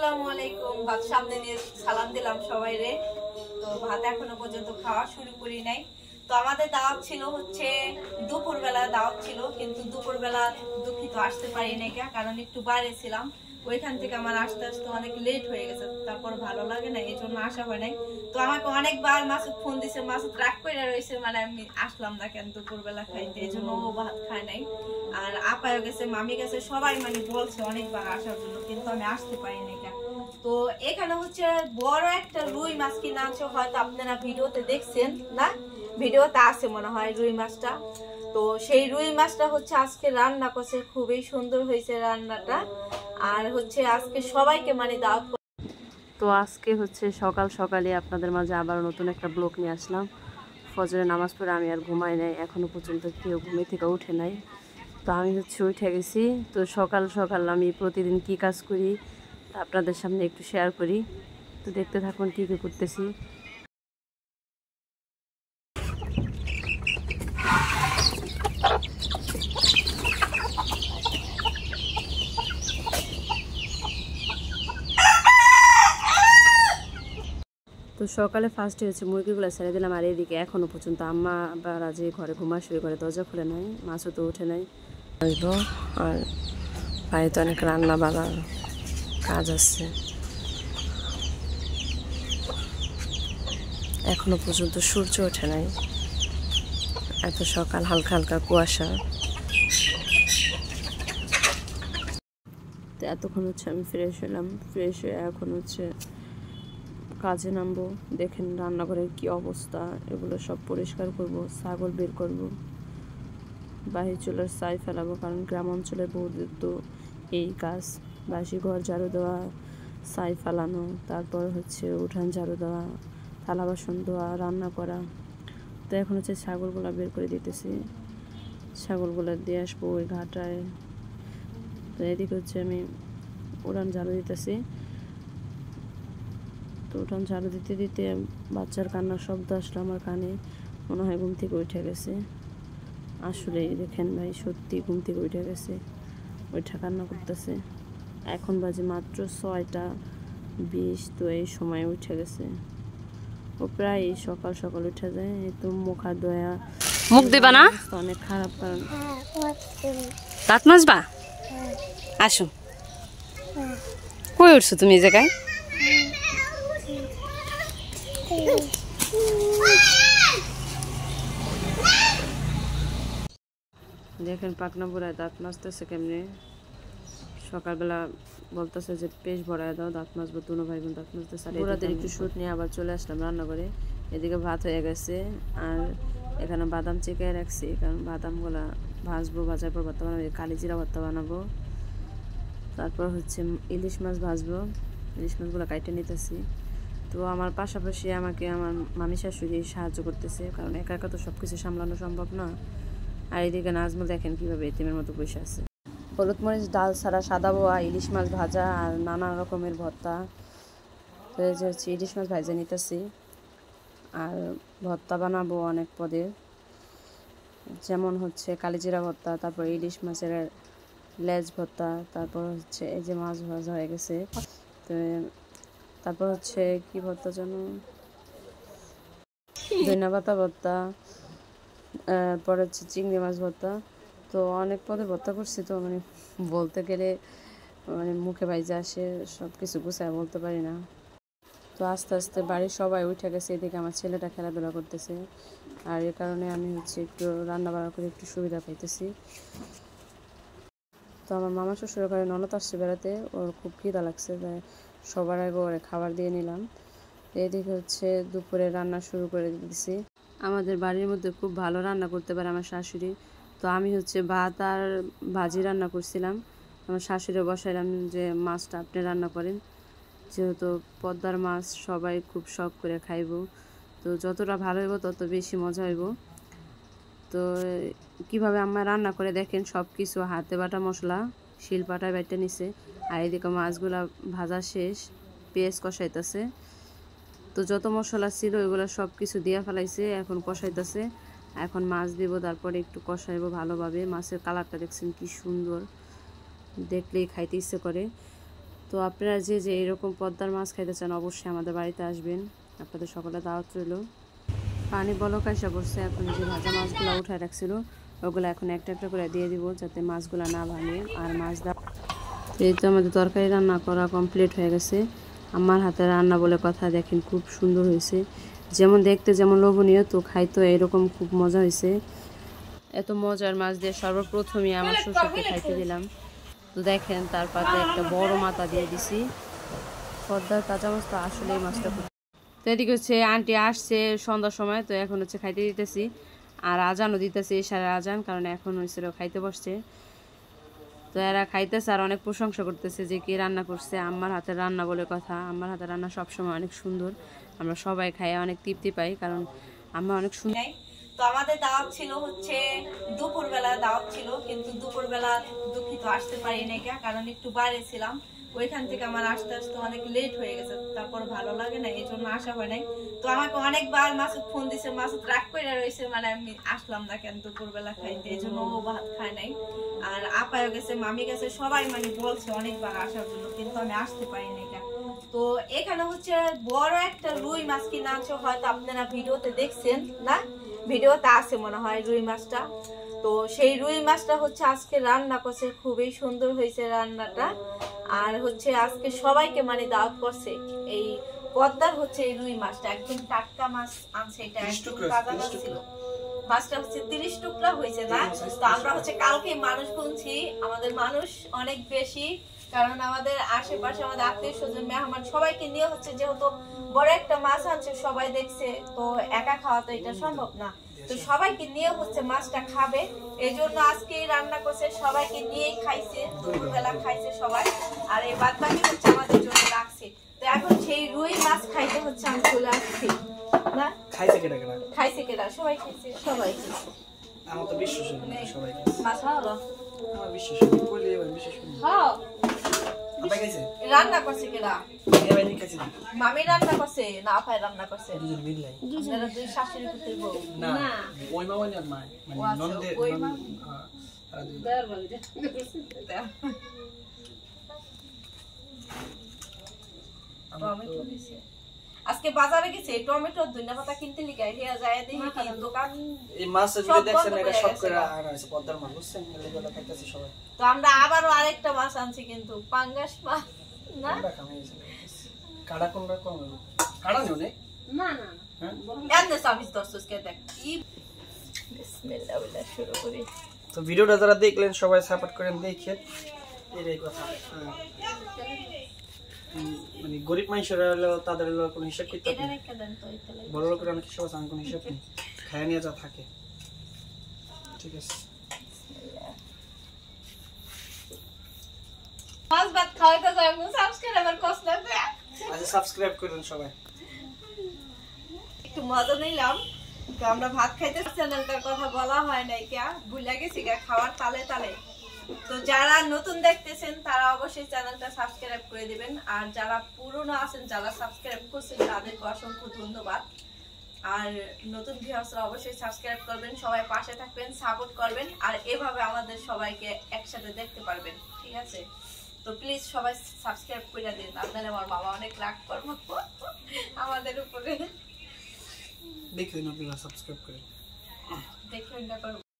আসসালামু আলাইকুম। ভাত সামনে নিয়ে সালাম দিলাম সবাই রে। তো ভাত এখনো পর্যন্ত খাওয়া শুরু করি নাই। তো আমাদের দাওয়াত ছিল হচ্ছে দুপুরবেলা দাওয়াত ছিল, কিন্তু দুপুরবেলা দুঃখিত আসতে পারি নাই, কারণ একটু বাইরে ছিলাম। ওইখান থেকে আমার আসতে আসতে অনেক লেট হয়ে গেছে, তারপর ভালো লাগে না, এই জন্য আসা হয় নাই। তো আমাকে অনেকবার মাসুদ ফোন দিছে, মাসুদ রাগ করে রয়েছে, মানে আমি আসলাম না কেন দুপুরবেলা খাইতে, এই জন্য ও ভাত খায় নাই। আর আপায়ও গেছে, মামি গেছে, সবাই মানে বলছে অনেকবার আসার জন্য, কিন্তু আমি আসতে পারি নাই কেন। তো এখানে হচ্ছে বড় একটা রুই মাছ কিনা আছে, হয়তো আপনারা ভিডিওতে দেখছেন না, ভিডিওতে আছে মনে হয় রুই মাছটা। তো সেই রুই মাছটা হচ্ছে আজকে রান্না করছে, খুবই সুন্দর হয়েছে রান্নাটা। আর হচ্ছে আজকে সবাইকে মানে দাওয়াত। তো আজকে হচ্ছে সকাল সকালে আপনাদের মাঝে আবার নতুন একটা ব্লগ নিয়ে আসলাম। ফজরের নামাজ পড়ে আমি আর ঘুমাই নাই, এখনো পর্যন্ত কেউ ঘুমে থেকে উঠে নাই। তো আমি হচ্ছে উঠে গেছি। তো সকাল সকাল আমি প্রতিদিন কি কাজ করি তা আপনাদের সামনে একটু শেয়ার করি। তো দেখতে থাকুন কী কী করতেছি। তো সকালে ফার্স্টে হচ্ছে মুরগিগুলো ছেড়ে দিলাম, আর এদিকে এখনও পর্যন্ত আম্মা বারা যে ঘরে ঘুমা শুরু করে দরজা খুলে নাই, মাছও তো উঠে নাই। আসবো আর বাড়িতে অনেক রান্না বান্নার কাজ আছে, এখনো পর্যন্ত সূর্য ওঠে নাই, এত সকাল, হালকা হালকা কুয়াশা। তো এতক্ষণ হচ্ছে আমি ফ্রেশ হলাম, ফ্রেশ হয়ে এখন হচ্ছে কাজে নামবো। দেখেন রান্নাঘরের কি অবস্থা, এগুলো সব পরিষ্কার করব, ছাগল বের করব, বাহির চুলার ছাই ফেলাবো, কারণ গ্রাম অঞ্চলের বউদের তো এই কাজ, বাসি ঘর ঝাড়ু দেওয়া, ছাই ফেলানো, তারপর হচ্ছে উঠান ঝাড়ু দেওয়া, থালা বাসন ধোয়া, রান্না করা। তো এখন হচ্ছে ছাগলগুলো বের করে দিতেছি, ছাগলগুলো দিয়ে আসবো ওই ঘাটায়। তো এদিকে হচ্ছে আমি উঠান ঝাড়ু দিতেছি। তো উঠান ঝাড়ু দিতে দিতে বাচ্চার কান্নার শব্দ আসলো আমার কানে, মনে হয় ঘুম থেকে উঠে গেছে। আসলে দেখেন ভাই, সত্যি ঘুম থেকে উঠে গেছে, ওইটা কান্না করতেছে। এখন বাজে মাত্র 6টা 20। তো এই সময় উঠে গেছে, ও প্রায় সকাল সকাল উঠে যায়। এই তো মুখ হাত ধোয়া, মুখ দিবা না, অনেক খারাপ, কারণ দাঁত মাজবা। আসো, কই উঠছো তুমি এই জায়গায়? দেখেন পাকনা বুড়ায় দাঁত মাজতেছে কেমনে। সকালবেলা বলতেছে যে পেশ ভরায় দাও, দাঁত মাজবো, দুনো ভাই বোন দাঁত মাজতেছে। আর বুড়াদের একটু শুট নিয়ে আবার চলে আসলাম রান্নাঘরে। এদিকে ভাত হয়ে গেছে, আর এখানে বাদাম চেকে রাখছি, কারণ বাদামগুলা ভাজবো, ভাজার পর ভর্তা বানাবো, কালি জিরা ভর্তা বানাবো। তারপর হচ্ছে ইলিশ মাছ ভাজবো, ইলিশ মাছগুলো কাইটে নিতেছি। তো আমার পাশাপাশি আমাকে আমার মামি শাশুড়ি সাহায্য করতেছে, কারণ একা একা তো সব কিছু সামলানো সম্ভব না। আর এদিকে নাজমুল দেখেন কীভাবে এতিমের মতো বসে আছে। হলুদ মরিচ ডাল ছাড়া সাদা বোয়া, ইলিশ মাছ ভাজা আর নানা রকমের ভর্তা। তো এই যে হচ্ছে ইলিশ মাছ ভাজা নিতেছি, আর ভর্তা বানাবো অনেক পদের, যেমন হচ্ছে কালিজিরা ভর্তা, তারপর ইলিশ মাছের লেজ ভর্তা, তারপর হচ্ছে এই যে মাছ ভাজা হয়ে গেছে। তো তারপর হচ্ছে কি ভর্তা যেন, ধনিয়া পাতা ভর্তা, পরে হচ্ছে চিংড়ি মাছ ভর্তা। তো অনেক পদে ভর্তা করছি, তো মানে বলতে গেলে মানে মুখে বাইজে আসে, সব কিছু গুছায় বলতে পারি না। তো আস্তে আস্তে বাড়ির সবাই উঠে গেছে, এদিকে আমার ছেলেটা খেলাধুলা করতেছে, আর এ কারণে আমি হচ্ছে একটু রান্না বান্না করে একটু সুবিধা পাইতেছি। তো আমার মামা শ্বশুরের ঘরে ননদ আসছে বেড়াতে, ওর খুব খিদা লাগছে, তাই সবার আগে ওরে খাবার দিয়ে নিলাম। এদিকে হচ্ছে দুপুরে রান্না শুরু করে দিয়েছি। আমাদের বাড়ির মধ্যে খুব ভালো রান্না করতে পারে আমার শাশুড়ি। তো আমি হচ্ছে ভাত আর ভাজি রান্না করছিলাম, আমার শাশুড়ি বসাইলাম যে মাছটা আপনি রান্না করেন, যেহেতু পদ্মার মাছ সবাই খুব শখ করে খাইব, তো যতটা ভালো হইব তত বেশি মজা হইব। তো কিভাবে আম্মা রান্না করে দেখেন, সব কিছু হাতে বাটা মশলা শিলপাটায় বেটে নিছে, আর এদিকে মাছগুলা ভাজা শেষ, পেঁয়াজ কষাইতেছে। তো যত মশলা ছিল ওইগুলো সব কিছু দিয়ে ফেলাইছে, এখন কষাইতেছে। এখন মাছ দিব, তারপরে একটু কষাইবো ভালোভাবে। মাছের কালারটা দেখছেন কি সুন্দর, দেখলেই খাইতে ইচ্ছে করে। তো আপনারা যে যে এরকম পদ্মার মাছ খাইতে চান অবশ্যই আমাদের বাড়িতে আসবেন, আপনাদের সকলে দাওয়াত রইল। পানি বলক আসা পড়ছে, এখন যে ভাজা মাছগুলো উঠায় রাখছিল ওগুলো এখন একটা একটা করে দিয়ে দিব যাতে মাছগুলো না ভাঙে। আর মাছ এই তো আমাদের তরকারি রান্না করা কমপ্লিট হয়ে গেছে। আমার হাতে রান্না বলে কথা, দেখেন খুব সুন্দর হয়েছে, যেমন দেখতে যেমন লোভনীয়, তো খাইতে এরকম খুব মজা হয়েছে। এত মজার মাছ দিয়ে সর্বপ্রথমে আমার শ্বশুরকে খাইতে দিলাম। তো দেখেন তার পাতে একটা বড় মাথা দিয়ে দিছি। পদ্মার তাজা মাছ তো আসলে এই মাছটা খুব। তো এদিকে হচ্ছে আন্টি আসছে সন্ধ্যার সময়, তো এখন হচ্ছে খাইতে দিতেছি আর আজানও দিতেছি, ইশারার আজান, কারণ এখন হচ্ছে খাইতে বসছে। তো এরা খাইতেছে আর অনেক প্রশংসা করতেছে যে কি রান্না করছে। আমার হাতের রান্না বলে কথা, আমার হাতের রান্না সবসময় অনেক সুন্দর, আমরা সবাই খাই অনেক তৃপ্তি পাই, কারণ আমরা অনেক সুন্দর। তো আমাদের দাওয়াত ছিল হচ্ছে দুপুরবেলা দাওয়াত ছিল, কিন্তু দুপুরবেলা দুঃখিত আসতে পারি নাই, কারণ একটু বাইরে ছিলাম, ওইখান থেকে আমার আসতে আসতে অনেক লেট হয়ে গেছে, তারপর ভালো লাগে না, এই জন্য আসা হয় নাই। তো আমাকে অনেকবার মাসুদ ফোন দিছে, মাসুদ রাগ করে রয়েছে, মানে আমি আসলাম না কেন দুপুরবেলা খাইতে, এই জন্য ও ভাত খায় নাই। আর আপায়ও গেছে, মামি গেছে, সবাই মানে বলছে অনেকবার আসার জন্য, কিন্তু আমি আসতে পারি নাই। তো এখানে হচ্ছে বড় একটা রুই মাছ কিনে আনছে, হয়তো আপনারা ভিডিওতে দেখছেন না, ভিডিওতে আছে মনে হয় রুই মাছটা। তো সেই রুই মাছটা হচ্ছে আজকে রান্না করছে, খুবই সুন্দর হয়েছে রান্নাটা। আর হচ্ছে আজকে সবাইকে মানে দাওয়াত করছে। এই পদ্মার হচ্ছে এই রুই মাছটা একদম টাটকা মাছ আনছে, এটা একদম তাজা মাছ ছিল। মাছটা হচ্ছে 30 টুকরা হয়েছে না। তো আমরা হচ্ছে কালকে মানুষ গুনছি, আমাদের মানুষ অনেক বেশি, কারণ আমাদের আশেপাশে আমাদের আত্মীয় স্বজন মেহমান সবাইকে নিয়ে হচ্ছে, যেহেতু বড় একটা মাছ আনছে সবাই দেখছে, তো একা খাওয়া তো এটা সম্ভব না, তো সবাইকে নিয়ে হচ্ছে মাছটা খাবে, এই জন্য আজকে রান্না করছে, সবাইকে নিয়েই খাইছে, দুপুরবেলা খাইছে সবাই, আর এই বাদ বাকি হচ্ছে আমাদের জন্য রাখছে। তো এখন সেই রুই মাছ খাইতে হচ্ছে আমি চলে আসছি না। খাইছে কেডা কেডা? খাইছে কেডা? সবাই খাইছে, সবাই খাইছে। আমার তো বিশ্বাস হয় না সবাই খাইছে। মাছ ভালো? আমার বিশ্বাস হয় না, বলি এবার বিশ্বাস হয় না। হ্যাঁ। আপা খাইছে? রান্না করছে কেডা? এবার নি খাইছে? মামি রান্না করছে না আপাই রান্না করছে? দুজন মিলাই। আপনারা দুই শাশুড়ি পুত্রের বউ? না, ওই মা ওই মা, মানে নন্দে ওই মা। টমেটো দিছে। আজকে বাজারে গেছে টমেটো ধনিয়া পাতা কিনতে লিগাই হিয়া যায় দেখি কি দোকান। এই মাছ যদি দেখছেন এটা সব করে আনা হইছে পদ্মার মাছ, বুঝছেন? এগুলো খাইতেছি সবাই। তো আমরা আবারও আরেকটা মাছ আনছি, কিন্তু পাঙ্গাস মাছ না। আমরা খাইছি। কাড়া কোন রকম? কাড়া নিও নে? না না হ্যাঁ? এন্ড সার্ভিস দর্শককে দেখ কি বিসমিল্লাহ বলে শুরু করি। তো ভিডিওটা যারা দেখলেন সবাই সাপোর্ট করেন, দেখেন এটাই কথা। মানে গরিব মানুষেরা হলো তাদের হলো কোনো হিসাব করতে এটা পারে না। রেখে দেন তো এইতলে। বড় লোকের অনেক হিসাব আছে, কোনো হিসাব নেই, খায়া নিয়ে যা থাকে। ঠিক আছে, মাছ ভাত খাওয়াইতে যাই, সাবস্ক্রাইবার কষ্ট লাগবে। আচ্ছা সাবস্ক্রাইব করেন সবাই। একটু মজা নিলাম, তো আমরা ভাত খাইতে চ্যানেলটার কথা বলা হয় নাই, কে ভুলে গেছি গা খাওয়ার তালে তালে। তো যারা নতুন দেখতেছেন তারা অবশ্যই চ্যানেলটা সাবস্ক্রাইব করে দিবেন, আর যারা পুরনো আছেন যারা সাবস্ক্রাইব করছেন তাদেরকে অসংখ্য ধন্যবাদ। আর নতুন ভিউয়ার্সরা অবশ্যই সাবস্ক্রাইব করবেন, সবাই পাশে থাকবেন, সাপোর্ট করবেন, আর এভাবে আমাদের সবাইকে একসাথে দেখতে পারবেন, ঠিক আছে? তো প্লিজ সবাই সাবস্ক্রাইব করে দিন, আপনারা আমার বাবা অনেক রাগ করবো আমাদের উপরে। দেখুন আপনারা সাবস্ক্রাইব করেন, দেখুন না করবো।